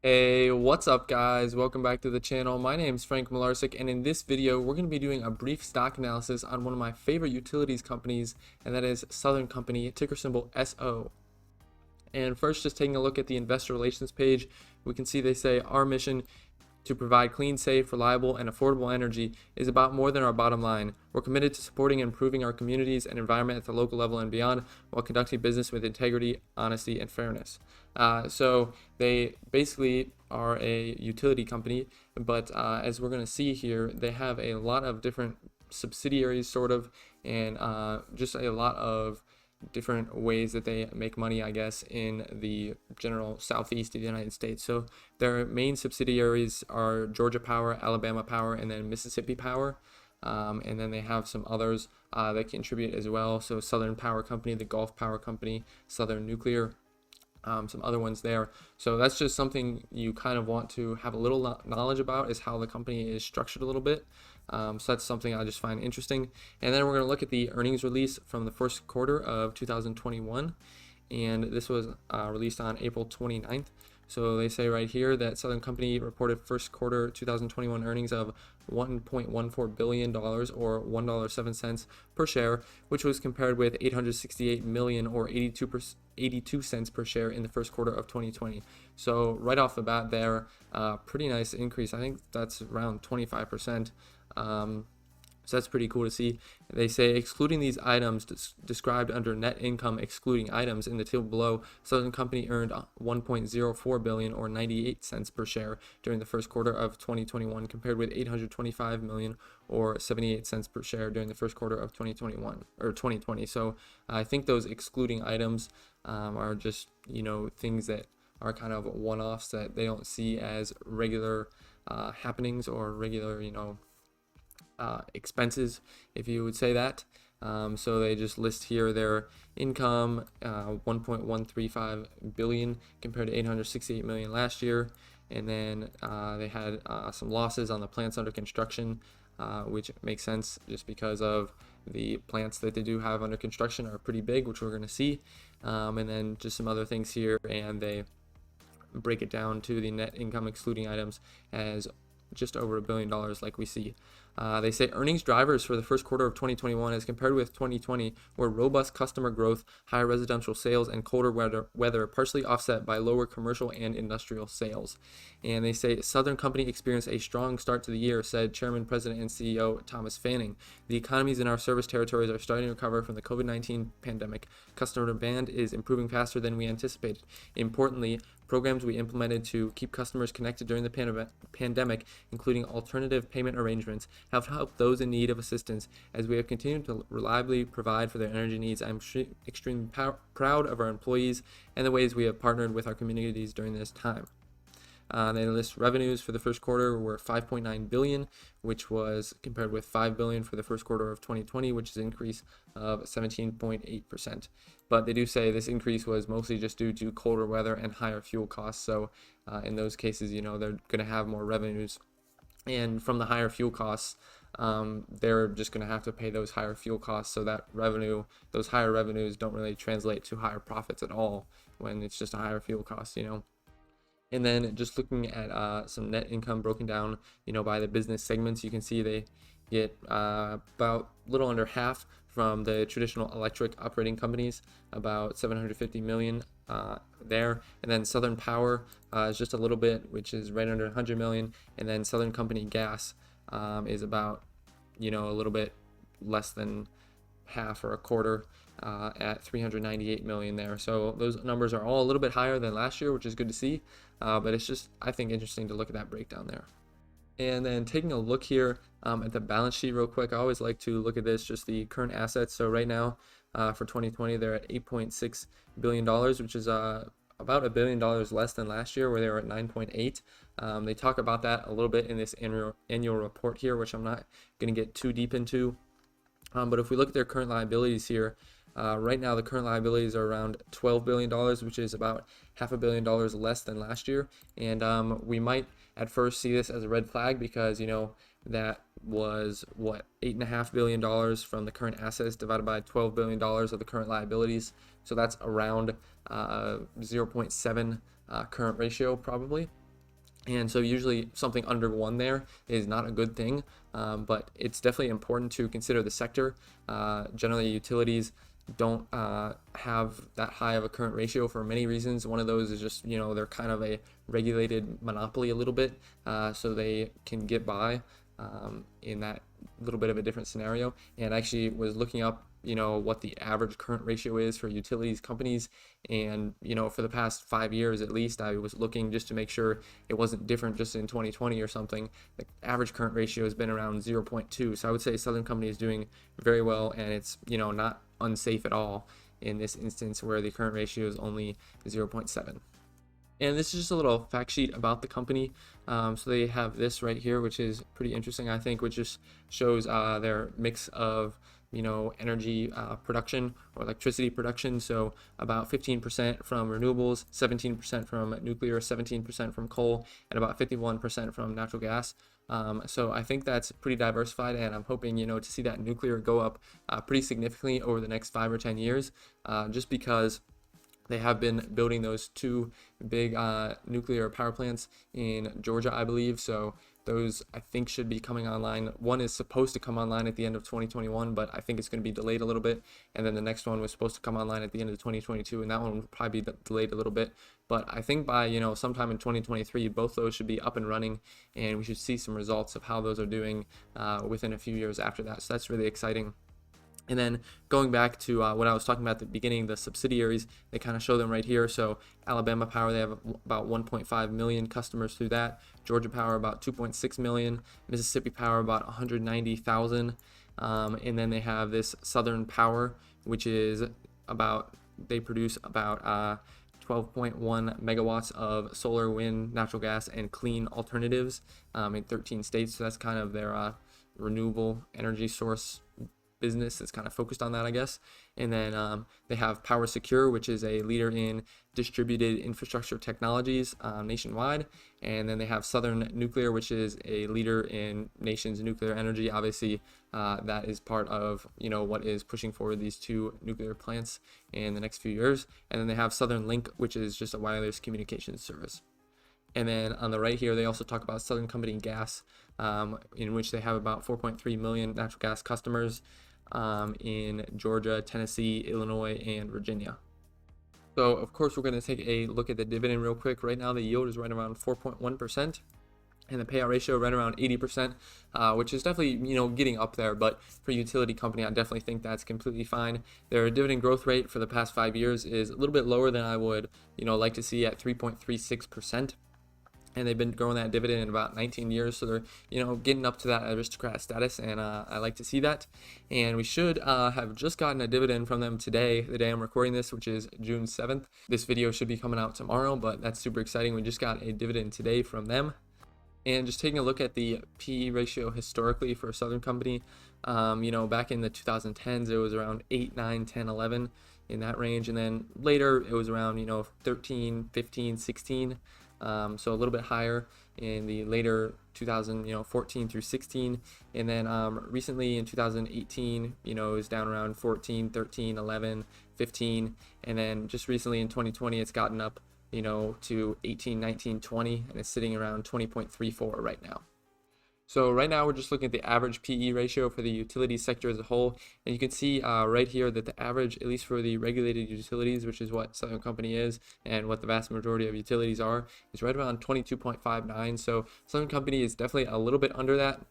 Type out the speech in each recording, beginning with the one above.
Hey, what's up guys? Welcome back to the channel. My name is Frank Mularcik, and in this video we're going to be doing a brief stock analysis on one of my favorite utilities companies, and that is Southern Company, ticker symbol SO. And first, just taking a look at the investor relations page, we can see they say our mission to provide clean, safe, reliable, and affordable energy is about more than our bottom line. We're committed to supporting and improving our communities and environment at the local level and beyond while conducting business with integrity, honesty, and fairness. So they basically are a utility company, but as we're going to see here, they have a lot of different subsidiaries, sort of, and just a lot of different ways that they make money, I guess, in the general southeast of the United States. So their main subsidiaries are Georgia Power, Alabama Power, and then Mississippi Power. And then they have some others that contribute as well. So Southern Power Company, the Gulf Power Company, Southern Nuclear, some other ones there. So that's just something you kind of want to have a little knowledge about, is how the company is structured a little bit. So that's something I just find interesting. And then we're going to look at the earnings release from the first quarter of 2021. And this was released on April 29th. So they say right here that Southern Company reported first quarter 2021 earnings of $1.14 billion or $1.07 per share, which was compared with $868 million or 82 cents per share in the first quarter of 2020. So right off the bat there, pretty nice increase. I think that's around 25%. So that's pretty cool to see. They say excluding these items described under net income excluding items in the table below, Southern Company earned 1.04 billion or 98 cents per share during the first quarter of 2021 compared with 825 million or 78 cents per share during the first quarter of 2021 or 2020. So I think those excluding items are just, things that are kind of one-offs that they don't see as regular happenings or regular, expenses, if you would say that. So they just list here their income, 1.135 billion compared to 868 million last year, and then they had some losses on the plants under construction, which makes sense just because of the plants that they do have under construction are pretty big, which we're going to see, and then just some other things here, and they break it down to the net income excluding items as just over $1 billion, like we see. They say earnings drivers for the first quarter of 2021 as compared with 2020 were robust customer growth, higher residential sales, and colder weather partially offset by lower commercial and industrial sales. And they say Southern Company experienced a strong start to the year, said Chairman, President, and CEO Thomas Fanning. The economies in our service territories are starting to recover from the COVID-19 pandemic. Customer demand is improving faster than we anticipated. Importantly, programs we implemented to keep customers connected during the pandemic, including alternative payment arrangements, have helped those in need of assistance. As we have continued to reliably provide for their energy needs, I'm extremely proud of our employees and the ways we have partnered with our communities during this time. They list revenues for the first quarter were 5.9 billion, which was compared with 5 billion for the first quarter of 2020, which is an increase of 17.8%. But they do say this increase was mostly just due to colder weather and higher fuel costs. So in those cases, they're going to have more revenues. And from the higher fuel costs, they're just going to have to pay those higher fuel costs. So that revenue, those higher revenues don't really translate to higher profits at all when it's just a higher fuel cost. And then just looking at some net income broken down, by the business segments, you can see they get about a little under half from the traditional electric operating companies, about 750 million there. And then Southern Power is just a little bit, which is right under 100 million. And then Southern Company Gas is about, a little bit less than half or a quarter at 398 million there. So those numbers are all a little bit higher than last year, which is good to see. But it's just, I think, interesting to look at that breakdown there. And then taking a look here at the balance sheet real quick, I always like to look at this, just the current assets. So right now for 2020, they're at $8.6 billion, which is about $1 billion less than last year, where they were at 9.8. They talk about that a little bit in this annual report here, which I'm not going to get too deep into. But if we look at their current liabilities here, right now the current liabilities are around $12 billion, which is about $500 million less than last year. And we might at first see this as a red flag because, that was what, $8.5 billion from the current assets divided by $12 billion of the current liabilities. So that's around 0.7 current ratio probably. And so usually something under 1 there is not a good thing, but it's definitely important to consider the sector. Generally, utilities don't have that high of a current ratio for many reasons. One of those is just, they're kind of a regulated monopoly a little bit, so they can get by in that little bit of a different scenario. And I actually was looking up what the average current ratio is for utilities companies, and for the past 5 years at least, I was looking just to make sure it wasn't different just in 2020 or something. The average current ratio has been around 0.2, so I would say Southern Company is doing very well, and it's not unsafe at all in this instance where the current ratio is only 0.7. And this is just a little fact sheet about the company. So they have this right here, which is pretty interesting, I think, which just shows their mix of energy production or electricity production. So about 15% from renewables, 17% from nuclear, 17% from coal, and about 51% from natural gas. So I think that's pretty diversified, and I'm hoping to see that nuclear go up pretty significantly over the next 5 or 10 years, just because they have been building those 2 big nuclear power plants in Georgia, I believe. So those, I think, should be coming online. One is supposed to come online at the end of 2021, but I think it's going to be delayed a little bit. And then the next one was supposed to come online at the end of 2022, and that one will probably be delayed a little bit. But I think by sometime in 2023, both those should be up and running, and we should see some results of how those are doing within a few years after that. So that's really exciting. And then going back to what I was talking about at the beginning, the subsidiaries, they kind of show them right here. So Alabama Power, they have about 1.5 million customers through that. Georgia Power, about 2.6 million. Mississippi Power, about 190,000. And then they have this Southern Power, which is they produce about 12.1 megawatts of solar, wind, natural gas, and clean alternatives in 13 states. So that's kind of their renewable energy source business that's kind of focused on that, I guess. And then they have Power Secure, which is a leader in distributed infrastructure technologies nationwide. And then they have Southern Nuclear, which is a leader in nation's nuclear energy. Obviously, that is part of what is pushing forward these 2 nuclear plants in the next few years. And then they have Southern Link, which is just a wireless communications service. And then on the right here, they also talk about Southern Company Gas, in which they have about 4.3 million natural gas customers in Georgia, Tennessee, Illinois, and Virginia. So of course, we're going to take a look at the dividend real quick. Right now, the yield is right around 4.1%. And the payout ratio right around 80%, which is definitely getting up there. But for a utility company, I definitely think that's completely fine. Their dividend growth rate for the past 5 years is a little bit lower than I would like to see at 3.36%. And they've been growing that dividend in about 19 years, so they're getting up to that aristocrat status, and I like to see that. And we should have just gotten a dividend from them today, the day I'm recording this, which is June 7th. This video should be coming out tomorrow, but that's super exciting. We just got a dividend today from them. And just taking a look at the PE ratio historically for Southern Company, back in the 2010s, it was around 8, 9, 10, 11 in that range, and then later it was around 13, 15, 16. So a little bit higher in the later 2014 through 16, and then recently in 2018 it was down around 14, 13, 11, 15, and then just recently in 2020 it's gotten up to 18, 19, 20, and it's sitting around 20.34 right now. So right now we're just looking at the average PE ratio for the utility sector as a whole, and you can see right here that the average, at least for the regulated utilities, which is what Southern Company is and what the vast majority of utilities are, is right around 22.59. So Southern Company is definitely a little bit under that.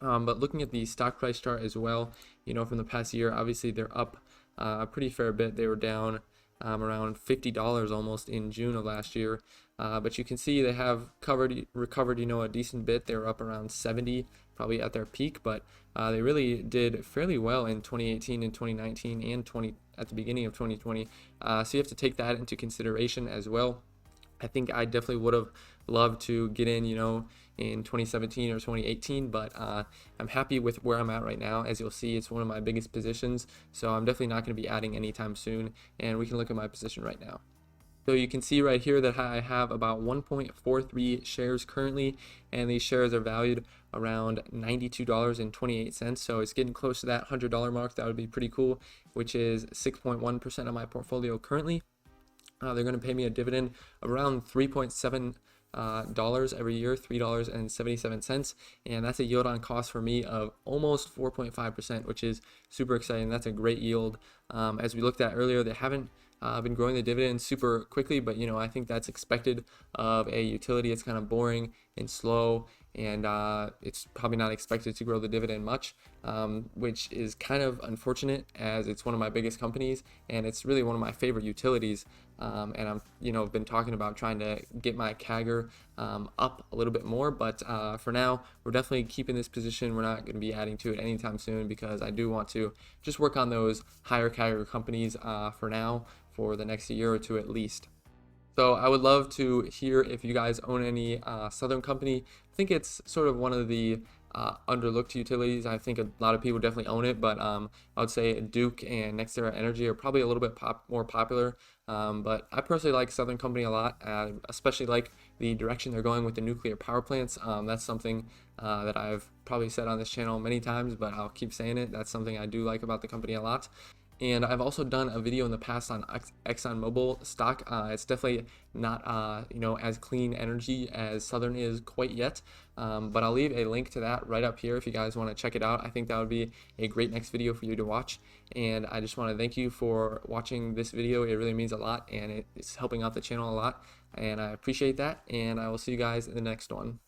But looking at the stock price chart as well, from the past year, obviously they're up a pretty fair bit. They were down around $50 almost in June of last year. But you can see they have recovered, a decent bit. They were up around 70, probably at their peak, but they really did fairly well in 2018 and 2019 and at the beginning of 2020. So you have to take that into consideration as well. I think I definitely would have loved to get in, in 2017 or 2018, but I'm happy with where I'm at right now. As you'll see, it's one of my biggest positions, so I'm definitely not going to be adding anytime soon, and we can look at my position right now. So you can see right here that I have about 1.43 shares currently, and these shares are valued around $92.28. So it's getting close to that $100 mark. That would be pretty cool, which is 6.1% of my portfolio currently. They're going to pay me a dividend of around 3.7 dollars every year, $3.77, and that's a yield on cost for me of almost 4.5%, which is super exciting. That's a great yield. As we looked at earlier, they haven't been growing the dividend super quickly, but I think that's expected of a utility. It's kind of boring and slow, and it's probably not expected to grow the dividend much, which is kind of unfortunate, as it's one of my biggest companies and it's really one of my favorite utilities. And I'm been talking about trying to get my CAGR up a little bit more, but for now we're definitely keeping this position. We're not going to be adding to it anytime soon, because I do want to just work on those higher CAGR companies for now, for the next year or two at least. So I would love to hear if you guys own any Southern Company. I think it's sort of one of the underlooked utilities. I think a lot of people definitely own it, but I would say Duke and NextEra Energy are probably a little bit more popular. But I personally like Southern Company a lot, especially like the direction they're going with the nuclear power plants. That's something that I've probably said on this channel many times, but I'll keep saying it. That's something I do like about the company a lot. And I've also done a video in the past on ExxonMobil stock. It's definitely not as clean energy as Southern is quite yet, but I'll leave a link to that right up here if you guys want to check it out. I think that would be a great next video for you to watch, and I just want to thank you for watching this video. It really means a lot, and it's helping out the channel a lot, and I appreciate that, and I will see you guys in the next one.